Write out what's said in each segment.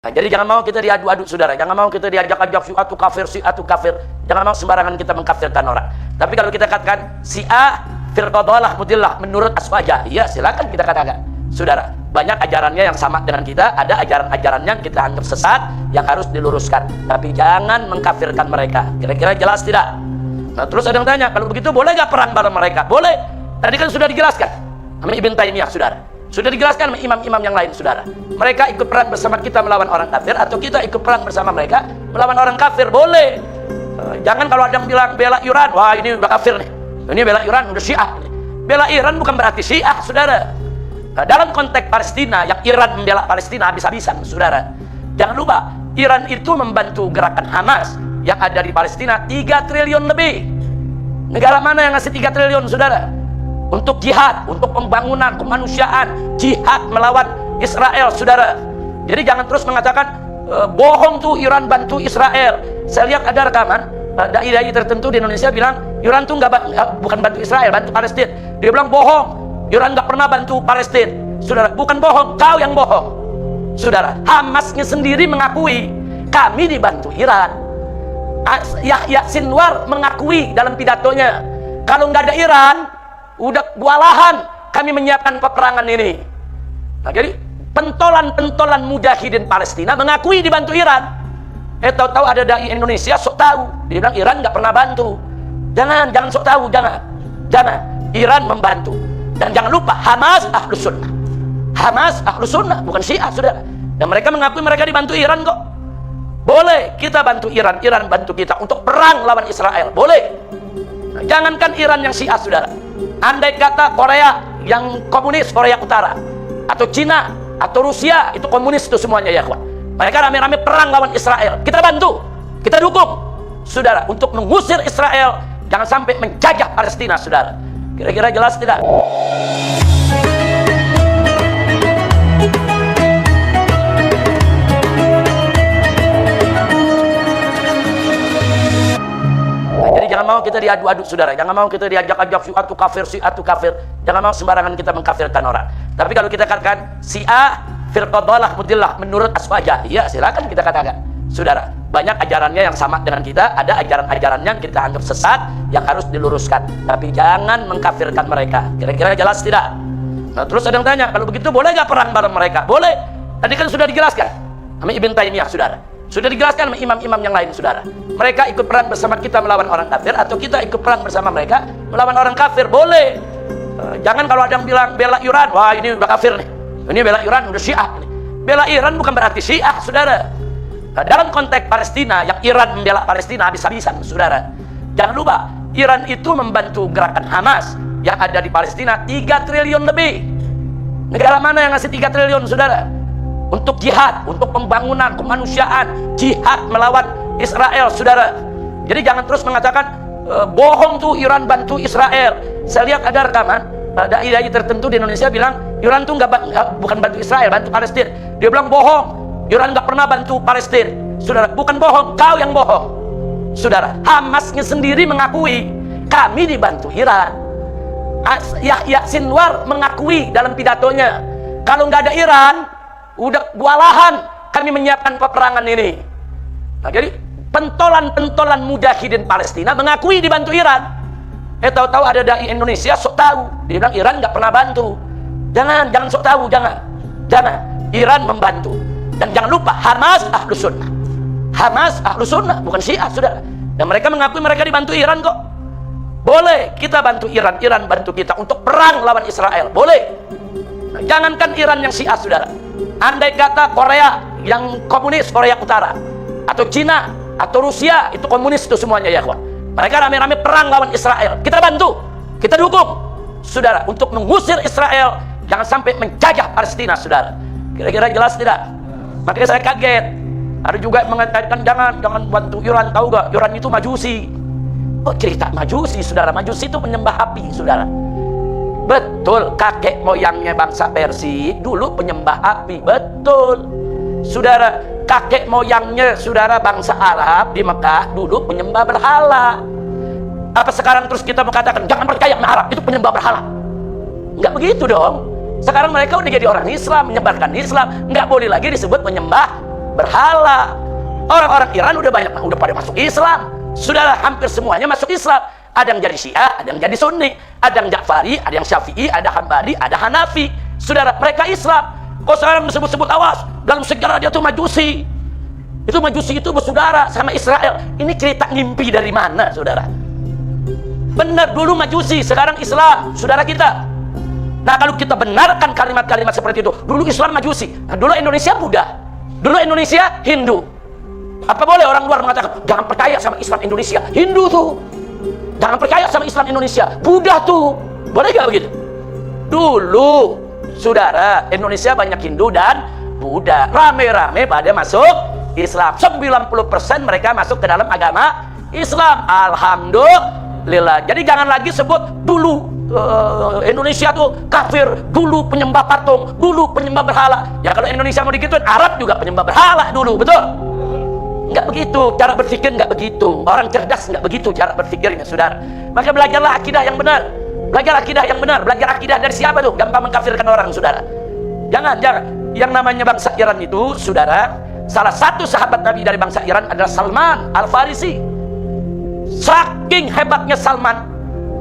Nah, jadi jangan mau kita diadu-adu, saudara. Jangan mau kita diajak-ajak si A tu kafir. Jangan mau sembarangan kita mengkafirkan orang. Tapi kalau kita katakan si A firqah dhalah mudillah menurut aswaja, ya silakan kita katakan. Saudara, banyak ajarannya yang sama dengan kita, ada ajaran-ajarannya yang kita anggap sesat yang harus diluruskan. Tapi jangan mengkafirkan mereka. Kira-kira jelas tidak? Nah, terus ada yang tanya, kalau begitu boleh nggak perang bareng mereka? Boleh. Tadi kan sudah dijelaskan sama Ibn Taimiyah, saudara. Sudah dijelaskan sama imam-imam yang lain, saudara. Mereka ikut perang bersama kita melawan orang kafir, atau kita ikut perang bersama mereka melawan orang kafir, boleh. Jangan kalau ada yang bilang bela Iran, wah ini udah kafir nih. Ini bela Iran udah Syiah. Bela Iran bukan berarti Syiah, saudara. Nah, dalam konteks Palestina, yang Iran membela Palestina habis-habisan, saudara. Jangan lupa, Iran itu membantu gerakan Hamas yang ada di Palestina 3 triliun lebih. Negara mana yang ngasih 3 triliun, saudara? Untuk jihad, untuk pembangunan kemanusiaan, jihad melawan Israel, saudara. Jadi jangan terus mengatakan bohong tuh Iran bantu Israel. Saya lihat ada rekaman dai-dai tertentu di Indonesia bilang Iran tuh bukan bantu Israel, bantu Palestina. Dia bilang bohong, Iran nggak pernah bantu Palestina. Saudara, bukan bohong, kau yang bohong. Saudara, Hamasnya sendiri mengakui kami dibantu Iran. Yahya Sinwar mengakui dalam pidatonya, kalau nggak ada Iran udah kewalahan kami menyiapkan peperangan ini. Nah, jadi pentolan-pentolan mujahidin Palestina mengakui dibantu Iran. Tahu-tahu ada dai Indonesia sok tahu, dia bilang Iran nggak pernah bantu. Jangan sok tahu, jangan. Iran membantu. Dan jangan lupa Hamas Ahlus Sunnah. Hamas Ahlus Sunnah, bukan Syiah, saudara. Dan mereka mengakui mereka dibantu Iran kok. Boleh kita bantu Iran, Iran bantu kita untuk perang lawan Israel, boleh. Nah, jangankan Iran yang Syiah, saudara. Andai kata Korea yang komunis, Korea Utara, atau Cina, atau Rusia, itu komunis itu semuanya, ya kawan. Mereka rame-rame perang lawan Israel, kita bantu, kita dukung, saudara, untuk mengusir Israel, jangan sampai menjajah Palestina, saudara. Kira-kira jelas tidak? Jangan mau kita diadu-adu, saudara. Jangan mau kita diajak-ajak si A tu kafir. Jangan mau sembarangan kita mengkafirkan orang. Tapi kalau kita katakan si A firqah dhalah mudillah menurut aswaja, ya silakan kita katakan. Saudara, banyak ajarannya yang sama dengan kita, ada ajaran-ajarannya yang kita anggap sesat yang harus diluruskan. Tapi jangan mengkafirkan mereka. Kira-kira jelas tidak? Nah, terus ada yang tanya, kalau begitu boleh nggak perang bareng mereka? Boleh. Tadi kan sudah dijelaskan sama Ibn Taimiyah, saudara. Sudah dijelaskan sama imam-imam yang lain, saudara. Mereka ikut perang bersama kita melawan orang kafir, atau kita ikut perang bersama mereka melawan orang kafir, boleh. Jangan kalau ada yang bilang bela Iran, wah ini udah kafir nih. Ini bela Iran udah Syiah nih. Bela Iran bukan berarti Syiah, saudara. Dalam konteks Palestina, yang Iran membela Palestina habis-habisan, saudara. Jangan lupa, Iran itu membantu gerakan Hamas yang ada di Palestina 3 triliun lebih. Negara mana yang ngasih 3 triliun, saudara? Untuk jihad, untuk pembangunan kemanusiaan, jihad melawan Israel, saudara. Jadi jangan terus mengatakan bohong tuh Iran bantu Israel. Saya lihat ada rekaman dai-dai tertentu di Indonesia bilang Iran tuh bukan bantu Israel, bantu Palestina. Dia bilang bohong, Iran nggak pernah bantu Palestina. Saudara, bukan bohong, kau yang bohong. Saudara, Hamasnya sendiri mengakui kami dibantu Iran. Yahya Sinwar mengakui dalam pidatonya, kalau nggak ada Iran udah kewalahan kami menyiapkan peperangan ini. Nah, jadi pentolan-pentolan mujahidin Palestina mengakui dibantu Iran. Tahu-tahu ada dai Indonesia sok tahu, dia bilang Iran nggak pernah bantu. Jangan sok tahu, jangan. Iran membantu. Dan jangan lupa Hamas Ahlus Sunnah. Hamas Ahlus Sunnah, bukan Syiah, saudara. Dan mereka mengakui mereka dibantu Iran kok. Boleh kita bantu Iran, Iran bantu kita untuk perang lawan Israel, boleh. Nah, jangankan Iran yang Syiah, saudara. Andai kata Korea yang komunis, Korea Utara, atau Cina, atau Rusia, itu komunis itu semuanya, ya kawan. Mereka rame-rame perang lawan Israel, kita bantu, kita dukung, saudara, untuk mengusir Israel, jangan sampai menjajah Palestina, saudara. Kira-kira jelas tidak? Makanya saya kaget. Ada juga yang mengatakan jangan bantu Iran. Tahu gak? Iran itu majusi. Oh, cerita majusi, saudara. Majusi itu penyembah api, saudara. Betul, kakek moyangnya bangsa Persia dulu penyembah api, betul. Saudara, kakek moyangnya saudara bangsa Arab di Mekah dulu penyembah berhala. Apa sekarang terus kita mengatakan jangan percaya sama Arab, itu penyembah berhala? Enggak begitu dong. Sekarang mereka udah jadi orang Islam, menyebarkan Islam, nggak boleh lagi disebut penyembah berhala. Orang-orang Iran udah pada masuk Islam. Saudara, hampir semuanya masuk Islam. Ada yang jadi Syiah, ada yang jadi Sunni, ada yang Ja'fari, ada yang Syafi'i, ada Hambali, ada Hanafi. Saudara, mereka Islam. Kok sekarang disebut-sebut, awas, dalam sejarah dia tuh Majusi. Itu Majusi itu bersaudara sama Israel. Ini cerita ngimpi dari mana, saudara? Benar, dulu Majusi, sekarang Islam, saudara kita. Nah, kalau kita benarkan kalimat-kalimat seperti itu, dulu Islam Majusi, nah, dulu Indonesia Buddha, dulu Indonesia Hindu. Apa boleh orang luar mengatakan, jangan percaya sama Islam Indonesia, Hindu tuh. Jangan percaya sama Islam Indonesia, Buddha tuh. Boleh gak begitu? Dulu, saudara, Indonesia banyak Hindu dan Buddha. Rame-rame pada masuk Islam. 90% mereka masuk ke dalam agama Islam. Alhamdulillah. Jadi jangan lagi sebut dulu Indonesia tuh kafir, dulu penyembah patung, dulu penyembah berhala. Ya kalau Indonesia mau digituin, Arab juga penyembah berhala dulu, betul? Nggak begitu, cara berpikir nggak begitu. Orang cerdas nggak begitu cara berpikirnya, saudara. Maka belajarlah akidah yang benar. Belajar akidah yang benar. Belajar akidah dari siapa tuh? Gampang mengkafirkan orang, saudara. Jangan. Yang namanya bangsa Iran itu, saudara, salah satu sahabat Nabi dari bangsa Iran adalah Salman Al-Farisi. Saking hebatnya Salman,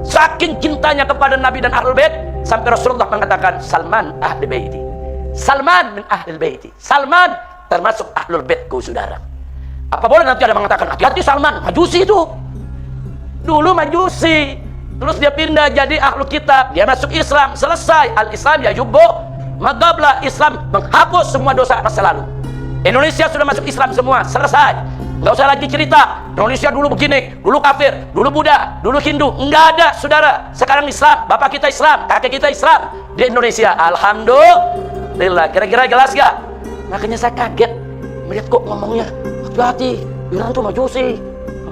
saking cintanya kepada Nabi dan Ahlul Bait, sampai Rasulullah mengatakan, Salman Ahlul Baiti. Salman min Ahlul Baiti. Salman termasuk Ahlul Baitku, saudara. Apa boleh nanti ada mengatakan, hati-hati Salman, Majusi itu. Dulu Majusi, terus dia pindah jadi Ahlul Kitab, dia masuk Islam, selesai. Al-Islam ya yubbo magabla, Islam menghapus semua dosa masa lalu. Indonesia sudah masuk Islam semua, selesai. Nggak usah lagi cerita, Indonesia dulu begini, dulu kafir, dulu Buddha, dulu Hindu. Nggak ada, saudara. Sekarang Islam, bapak kita Islam, kakek kita Islam. Di Indonesia, alhamdulillah. Kira-kira jelas gak? Makanya saya kaget melihat kok ngomongnya, hati-hati, Iran tuh Majusi.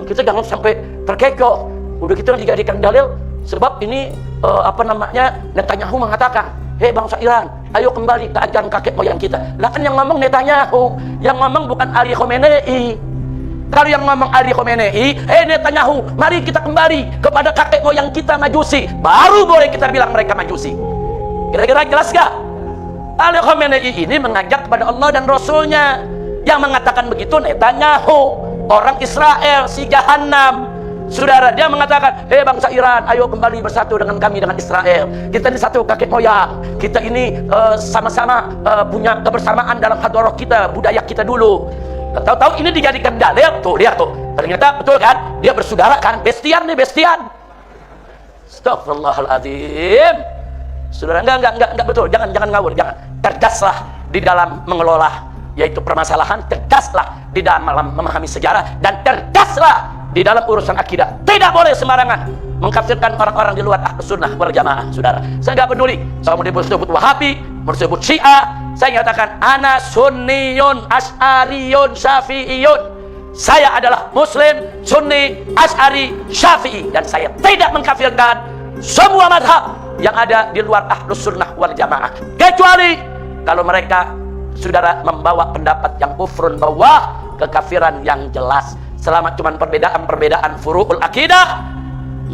Kita jangan sampai terkecoh. Udah kita dijadikan dalil, sebab ini Netanyahu mengatakan, hei bangsa Iran, ayo kembali ke ajaran kakek moyang kita. Lah kan yang ngomong Netanyahu, yang ngomong bukan Ali Khamenei. Kalau yang ngomong Ali Khamenei, hei Netanyahu, mari kita kembali kepada kakek moyang kita Majusi, baru boleh kita bilang mereka Majusi. Kira-kira jelas gak? Ali Khamenei ini mengajak kepada Allah dan Rasulnya. Yang mengatakan begitu Netanyahu, orang Israel, si Jahannam. Saudara, dia mengatakan, hei bangsa Iran, ayo kembali bersatu dengan kami, dengan Israel. Kita ini satu kakek moyang. Kita ini sama-sama punya kebersamaan dalam hadrah kita, budaya kita dulu. Tahu-tahu ini dijadikan dalil. Tuh, lihat tuh. Ternyata betul kan? Dia bersaudara kan? Bestian nih, bestian. Astagfirullahaladzim. Saudara, enggak betul. Jangan ngawur, jangan. Cerdaslah di dalam mengelola yaitu permasalahan, cerdaslah di dalam memahami sejarah, dan cerdaslah di dalam urusan akidah. Tidak boleh sembarangan mengkafirkan orang-orang di luar Ahlus Sunnah wal Jamaah, saudara. Saya nggak peduli saya mau disebut Wahabi, mau disebut Syiah. Saya nyatakan ana Sunniyun, Asy'ariyun, Syafi'iyun. Saya adalah Muslim, Sunni, Asy'ari, Syafi'i, dan saya tidak mengkafirkan semua mazhab yang ada di luar Ahlus Sunnah wal Jamaah, kecuali kalau mereka, saudara, membawa pendapat yang kufrun, bahwa kekafiran yang jelas. Selama cuma perbedaan furu'ul akidah,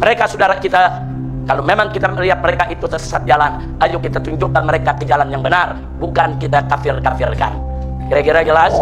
mereka saudara kita, kalau memang kita melihat mereka itu sesat jalan, ayo kita tunjukkan mereka ke jalan yang benar, bukan kita kafirkan. Kira-kira jelas?